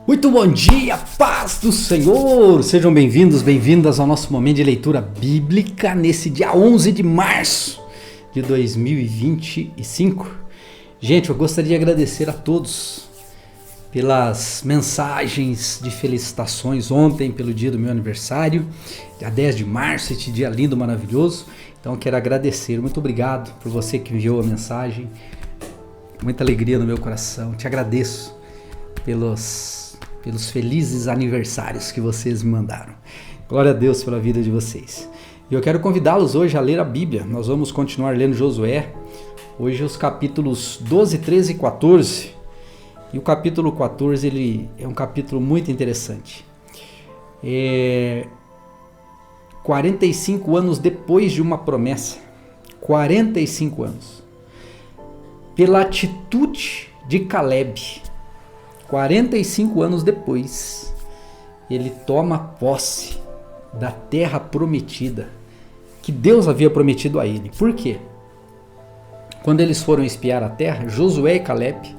Muito bom dia, paz do Senhor! Sejam bem-vindos, bem-vindas ao nosso momento de leitura bíblica nesse dia 11 de março de 2025. Gente, eu gostaria de agradecer a todos pelas mensagens de felicitações ontem, pelo dia do meu aniversário, dia 10 de março, este dia lindo, maravilhoso. Então eu quero agradecer, muito obrigado por você que enviou a mensagem, muita alegria no meu coração, te agradeço pelos felizes aniversários que vocês me mandaram. Glória a Deus pela vida de vocês. E eu quero convidá-los hoje a ler a Bíblia. Nós vamos continuar lendo Josué. Hoje os capítulos 12, 13 e 14. E o capítulo 14 ele é um capítulo muito interessante. 45 anos depois de uma promessa. 45 anos. Pela atitude de Caleb. 45 anos depois, ele toma posse da terra prometida, que Deus havia prometido a ele. Por quê? Quando eles foram espiar a terra, Josué e Caleb,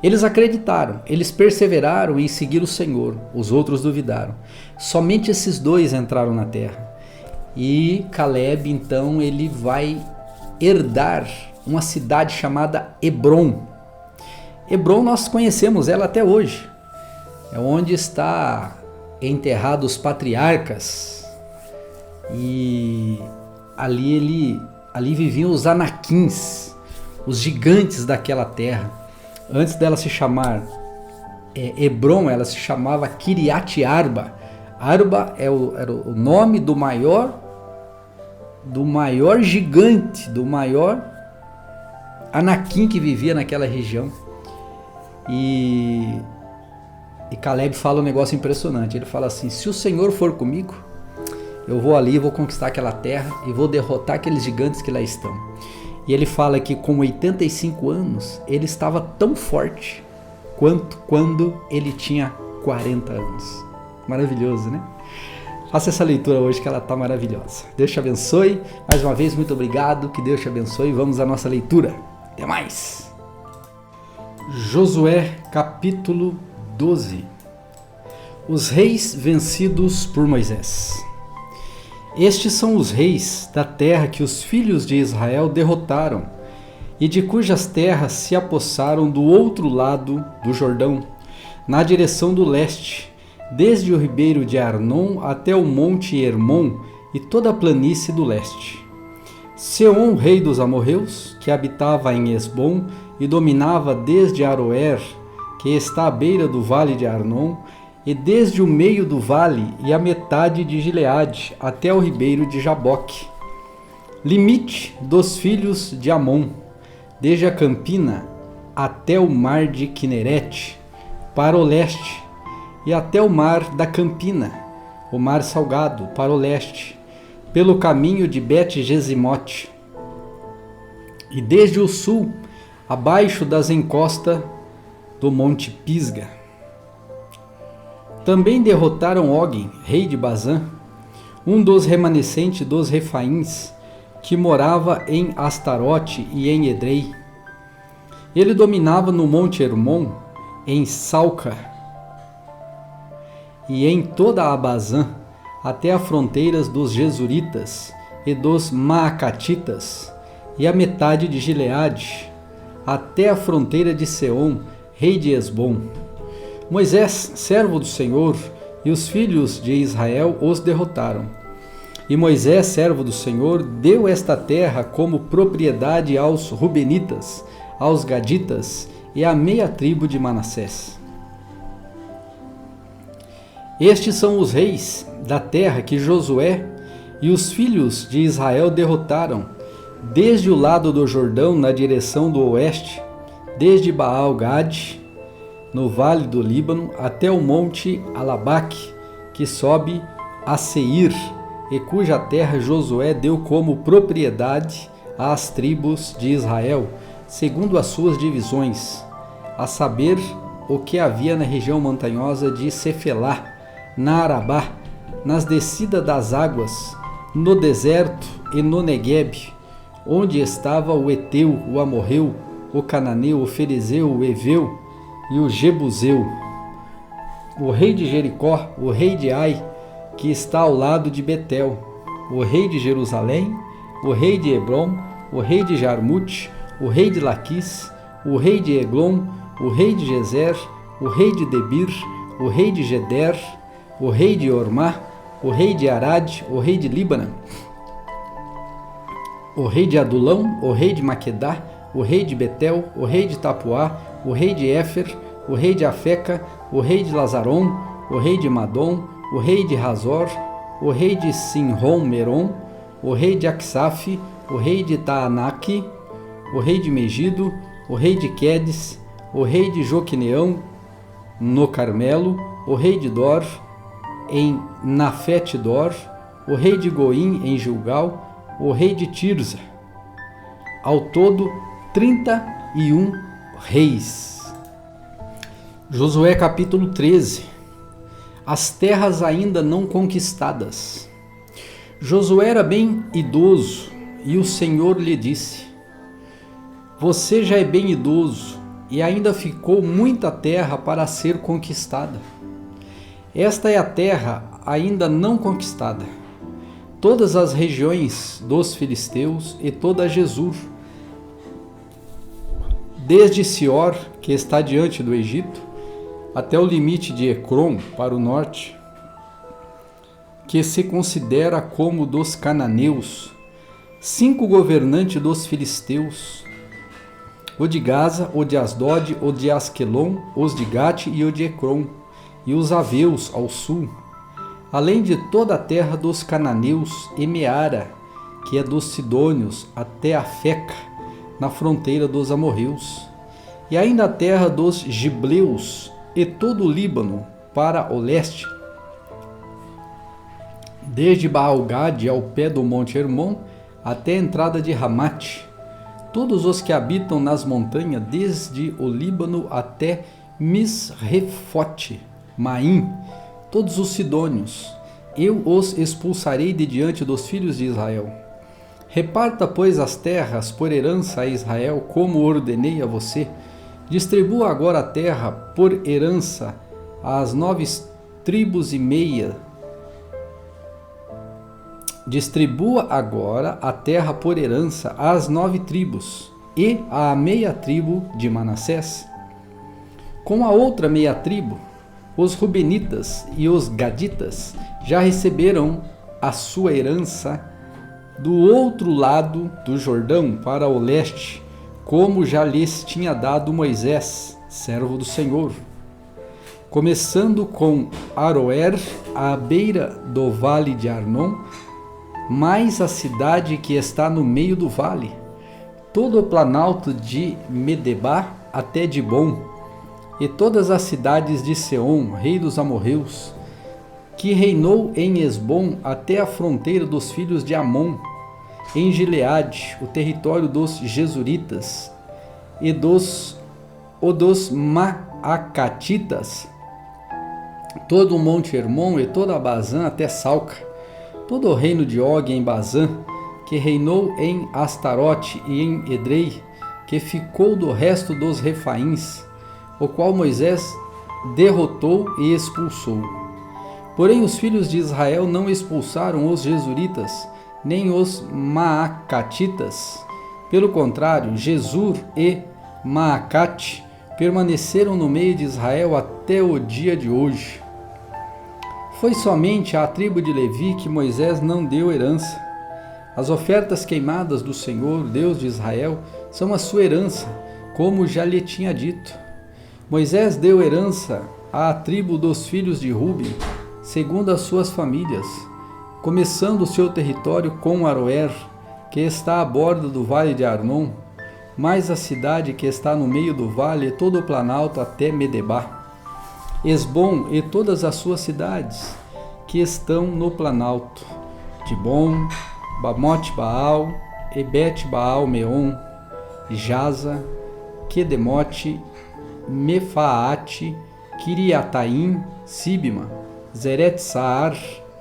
eles acreditaram, eles perseveraram em seguir o Senhor, os outros duvidaram. Somente esses dois entraram na terra. E Caleb, então, ele vai herdar uma cidade chamada Hebrom. Hebrom nós conhecemos ela até hoje, é onde está enterrados os patriarcas e ali viviam os anaquins, os gigantes daquela terra. Antes dela se chamar Hebrom, ela se chamava Kiriat Arba. Arba era o nome do maior gigante, do maior anaquim que vivia naquela região. E Caleb fala um negócio impressionante. Ele fala assim: se o Senhor for comigo, eu vou ali, vou conquistar aquela terra e vou derrotar aqueles gigantes que lá estão. E ele fala que com 85 anos ele estava tão forte quanto quando ele tinha 40 anos. Maravilhoso, né? Faça essa leitura hoje que ela está maravilhosa. Deus te abençoe. Mais uma vez, muito obrigado. Que Deus te abençoe. Vamos à nossa leitura. Até mais! Josué capítulo 12. Os reis vencidos por Moisés. Estes são os reis da terra que os filhos de Israel derrotaram e de cujas terras se apossaram do outro lado do Jordão, na direção do leste, desde o ribeiro de Arnon até o monte Hermon e toda a planície do leste. Seom, rei dos amorreus, que habitava em Esbom e dominava desde Aroer, que está à beira do vale de Arnon, e desde o meio do vale e a metade de Gileade, até o ribeiro de Jaboque. Limite dos filhos de Amon, desde a campina até o mar de Quinerete, para o leste, e até o mar da campina, o mar salgado, para o leste, pelo caminho de Bet-Gesimote, e desde o sul, abaixo das encostas do monte Pisga. Também derrotaram Og, rei de Bazã, um dos remanescentes dos Refaíns, que morava em Astarote e em Edrei. Ele dominava no monte Hermon, em Salca, e em toda a Bazã, até as fronteiras dos Jesuritas e dos Maacatitas, e a metade de Gileade, até a fronteira de Seom, rei de Esbom. Moisés, servo do Senhor, e os filhos de Israel os derrotaram. E Moisés, servo do Senhor, deu esta terra como propriedade aos Rubenitas, aos Gaditas e à meia tribo de Manassés. Estes são os reis da terra que Josué e os filhos de Israel derrotaram, desde o lado do Jordão na direção do oeste, desde Baal-Gade, no vale do Líbano, até o monte Alabaque, que sobe a Seir, e cuja terra Josué deu como propriedade às tribos de Israel, segundo as suas divisões, a saber, o que havia na região montanhosa de Cefelá, na Arabá, nas descidas das águas, no deserto e no Negueb, onde estava o Eteu, o Amorreu, o Cananeu, o Ferezeu, o Eveu e o Jebuseu, o rei de Jericó, o rei de Ai, que está ao lado de Betel, o rei de Jerusalém, o rei de Hebron, o rei de Jarmute, o rei de Laquis, o rei de Eglon, o rei de Gezer, o rei de Debir, o rei de Geder, o rei de Ormá, o rei de Arad, o rei de Líbana, o rei de Adulão, o rei de Maquedá, o rei de Betel, o rei de Tapuá, o rei de Éfer, o rei de Afeca, o rei de Lazaron, o rei de Madom, o rei de Razor, o rei de Sinrom Meron, o rei de Aksaf, o rei de Taanaque, o rei de Megido, o rei de Quedes, o rei de Joquineão, no Carmelo, o rei de Dor, em Nafete-Dor, o rei de Goim, em Gilgal, o rei de Tirza. Ao todo, 31 reis. Josué capítulo 13. As terras ainda não conquistadas. Josué era bem idoso e o Senhor lhe disse: Você já é bem idoso e ainda ficou muita terra para ser conquistada. Esta é a terra ainda não conquistada. Todas as regiões dos filisteus e toda Jesur, desde Sior, que está diante do Egito, até o limite de Ecrom para o norte, que se considera como dos cananeus, 5 governantes dos filisteus, o de Gaza, o de Asdod, o de Asquelon, os de Gate e o de Ecrom, e os aveus ao sul, além de toda a terra dos cananeus e Meara, que é dos sidônios, até a Feca, na fronteira dos amorreus, e ainda a terra dos gibleus e todo o Líbano para o leste, desde Baal-Gade ao pé do monte Hermon até a entrada de Ramate, todos os que habitam nas montanhas, desde o Líbano até Misrefote, Maim, todos os sidônios, eu os expulsarei de diante dos filhos de Israel. Reparta, pois, as terras por herança a Israel, como ordenei a você. Distribua agora a terra por herança às 9,5 tribos. Distribua agora a terra por herança às 9 tribos e à meia tribo de Manassés. Com a outra meia tribo, os Rubenitas e os Gaditas já receberam a sua herança do outro lado do Jordão, para o leste, como já lhes tinha dado Moisés, servo do Senhor. Começando com Aroer, à beira do vale de Arnon, mais a cidade que está no meio do vale, todo o planalto de Medebá até Dibom, e todas as cidades de Seom, rei dos amorreus, que reinou em Esbom até a fronteira dos filhos de Amon, em Gileade, o território dos Jesuritas e dos Maacatitas, todo o monte Hermon e toda a Bazã até Salca, todo o reino de Og em Bazã, que reinou em Astarote e em Edrei, que ficou do resto dos Refaíns, o qual Moisés derrotou e expulsou. Porém os filhos de Israel não expulsaram os Jesuritas, nem os Maacatitas. Pelo contrário, Jesur e Maacate permaneceram no meio de Israel até o dia de hoje. Foi somente à tribo de Levi que Moisés não deu herança. As ofertas queimadas do Senhor, Deus de Israel, são a sua herança, como já lhe tinha dito. Moisés deu herança à tribo dos filhos de Ruben, segundo as suas famílias, começando o seu território com Aroer, que está à borda do vale de Arnon, mais a cidade que está no meio do vale e todo o planalto até Medebá, Esbom e todas as suas cidades, que estão no planalto, Dibom, Bamote Baal, Ebete Baal Meon, Jaza, Quedemote, Mefaate, Kiriataim, Sibma, Zeret Saar,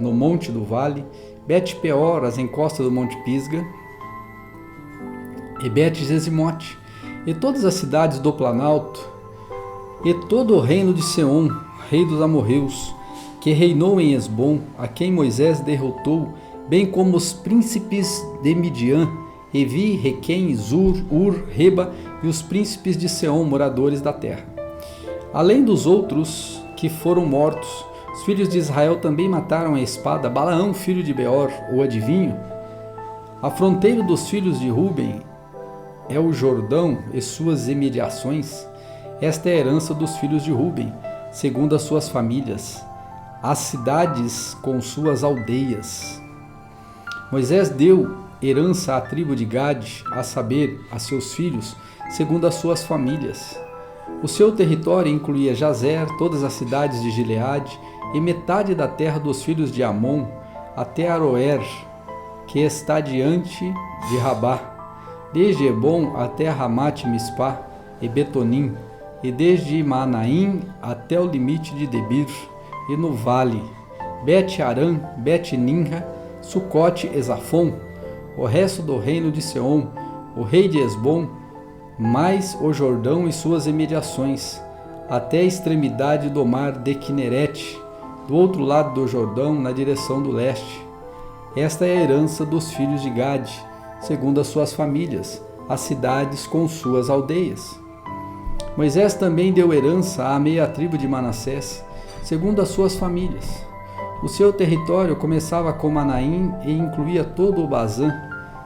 no monte do vale, Bet-peor, as encostas do monte Pisga, e Bet-Zezimote, e todas as cidades do planalto, e todo o reino de Seom, rei dos amorreus, que reinou em Hesbom, a quem Moisés derrotou, bem como os príncipes de Midian, Evi, Requém, Zur, Ur, Reba e os príncipes de Seom, moradores da terra. Além dos outros que foram mortos, os filhos de Israel também mataram a espada Balaão, filho de Beor, o adivinho. A fronteira dos filhos de Ruben é o Jordão e suas imediações. Esta é a herança dos filhos de Ruben, segundo as suas famílias, as cidades com suas aldeias. Moisés deu herança à tribo de Gade, a saber, a seus filhos, segundo as suas famílias. O seu território incluía Jazer, todas as cidades de Gileade, e metade da terra dos filhos de Amon, até Aroer, que está diante de Rabá, desde Hebom até Ramat Mispá e Betonim, e desde Manaim até o limite de Debir, e no vale, Bet-Aram, Bet-Nimra, Sucote e Zafon, o resto do reino de Seom, o rei de Hesbom, mais o Jordão e suas imediações, até a extremidade do mar de Quinerete, do outro lado do Jordão, na direção do leste. Esta é a herança dos filhos de Gade, segundo as suas famílias, as cidades com suas aldeias. Moisés também deu herança à meia tribo de Manassés, segundo as suas famílias. O seu território começava com Manaim e incluía todo o Bazã,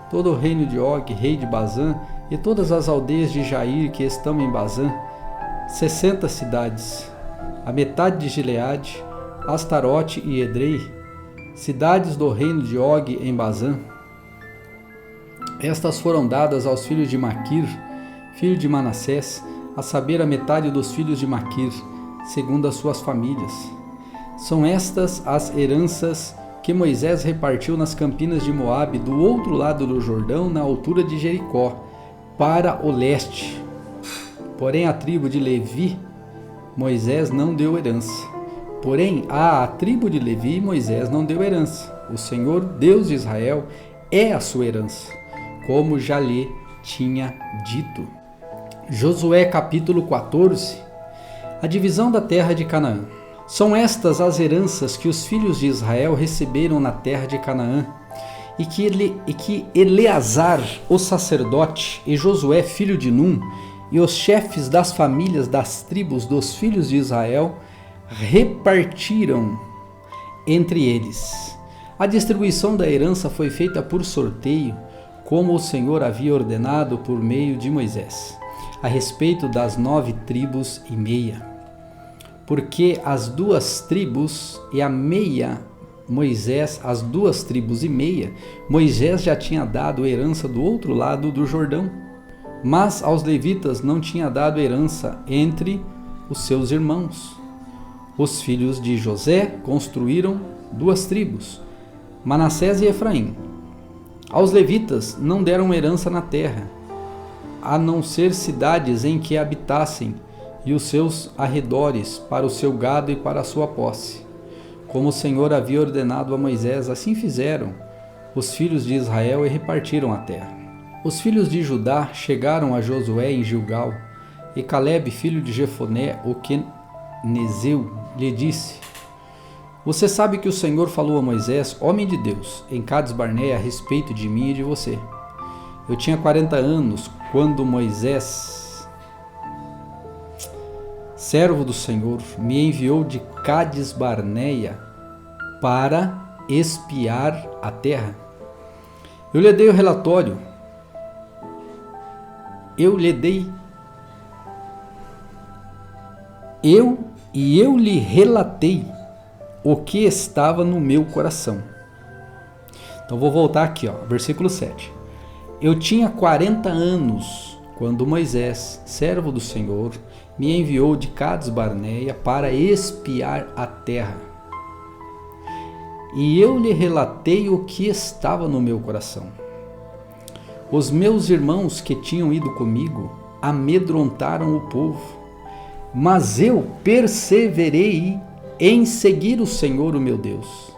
todo o reino de Og, rei de Bazã, e todas as aldeias de Jair que estão em Bazã, 60 cidades, a metade de Gileade, Astarote e Edrei, cidades do reino de Og em Bazã. Estas foram dadas aos filhos de Maquir, filho de Manassés, a saber, a metade dos filhos de Maquir, segundo as suas famílias. São estas as heranças que Moisés repartiu nas campinas de Moabe, do outro lado do Jordão, na altura de Jericó, para o leste. Porém, a tribo de Levi, Moisés não deu herança. Porém, à tribo de Levi, Moisés não deu herança. O Senhor, Deus de Israel, é a sua herança, como já lhe tinha dito. Josué capítulo 14. A divisão da terra de Canaã. São estas as heranças que os filhos de Israel receberam na terra de Canaã, e que Eleazar, o sacerdote, e Josué, filho de Num, e os chefes das famílias das tribos dos filhos de Israel, repartiram entre eles. A distribuição da herança foi feita por sorteio, como o Senhor havia ordenado por meio de Moisés, a respeito das 9 tribos e meia. Porque as 2 tribos e a meia, as 2 tribos e meia, Moisés já tinha dado herança do outro lado do Jordão. Mas aos levitas não tinha dado herança entre os seus irmãos. Os filhos de José construíram 2 tribos, Manassés e Efraim. Aos levitas não deram herança na terra, a não ser cidades em que habitassem, e os seus arredores, para o seu gado e para a sua posse. Como o Senhor havia ordenado a Moisés, assim fizeram os filhos de Israel e repartiram a terra. Os filhos de Judá chegaram a Josué em Gilgal, e Calebe, filho de Jefoné, o quenezeu, lhe disse: Você sabe que o Senhor falou a Moisés, homem de Deus, em Cades Barneia, a respeito de mim e de você. Eu tinha 40 anos quando Moisés, servo do Senhor, me enviou de Cades Barneia para espiar a terra. Eu lhe dei o relatório. Eu lhe relatei o que estava no meu coração. Então vou voltar aqui, versículo 7. Eu tinha 40 anos quando Moisés, servo do Senhor, me enviou de Cades Barneia para espiar a terra. E eu lhe relatei o que estava no meu coração. Os meus irmãos que tinham ido comigo amedrontaram o povo, mas eu perseverei em seguir o Senhor, o meu Deus.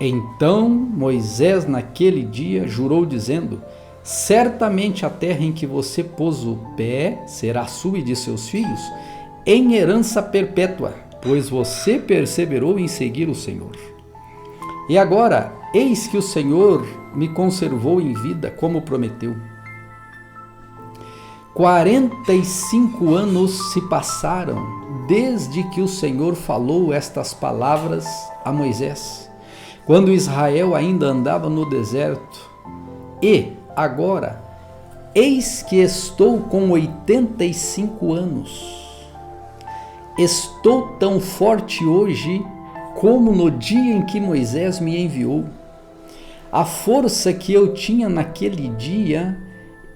Então Moisés naquele dia jurou dizendo: Certamente a terra em que você pôs o pé será sua e de seus filhos em herança perpétua, pois você perseverou em seguir o Senhor. E agora, eis que o Senhor me conservou em vida, como prometeu. 45 anos se passaram desde que o Senhor falou estas palavras a Moisés, quando Israel ainda andava no deserto. E agora, eis que estou com 85 anos. Estou tão forte hoje como no dia em que Moisés me enviou. A força que eu tinha naquele dia,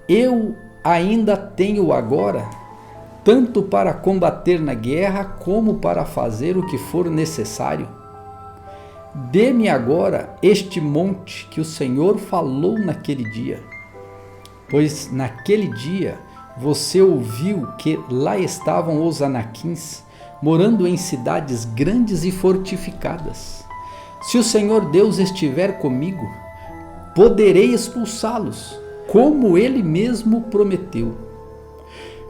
eu ainda tenho agora, tanto para combater na guerra como para fazer o que for necessário. Dê-me agora este monte que o Senhor falou naquele dia, pois naquele dia você ouviu que lá estavam os anaquins, morando em cidades grandes e fortificadas. Se o Senhor Deus estiver comigo, poderei expulsá-los, como ele mesmo prometeu.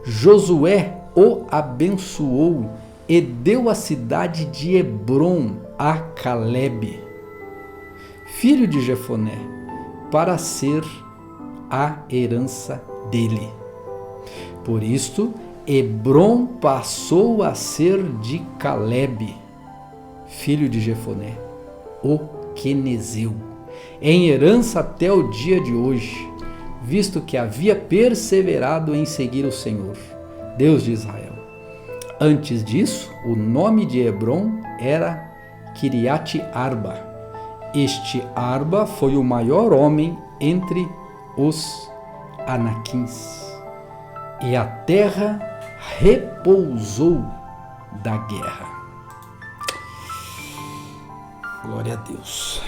Josué o abençoou e deu a cidade de Hebrom a Calebe, filho de Jefoné, para ser a herança dele. Por isto, Hebrom passou a ser de Calebe, filho de Jefoné, o quenezeu, em herança até o dia de hoje, visto que havia perseverado em seguir o Senhor, Deus de Israel. Antes disso, o nome de Hebrom era Kiriat Arba. Este Arba foi o maior homem entre os anaquins, e a terra repousou da guerra. Glória a Deus.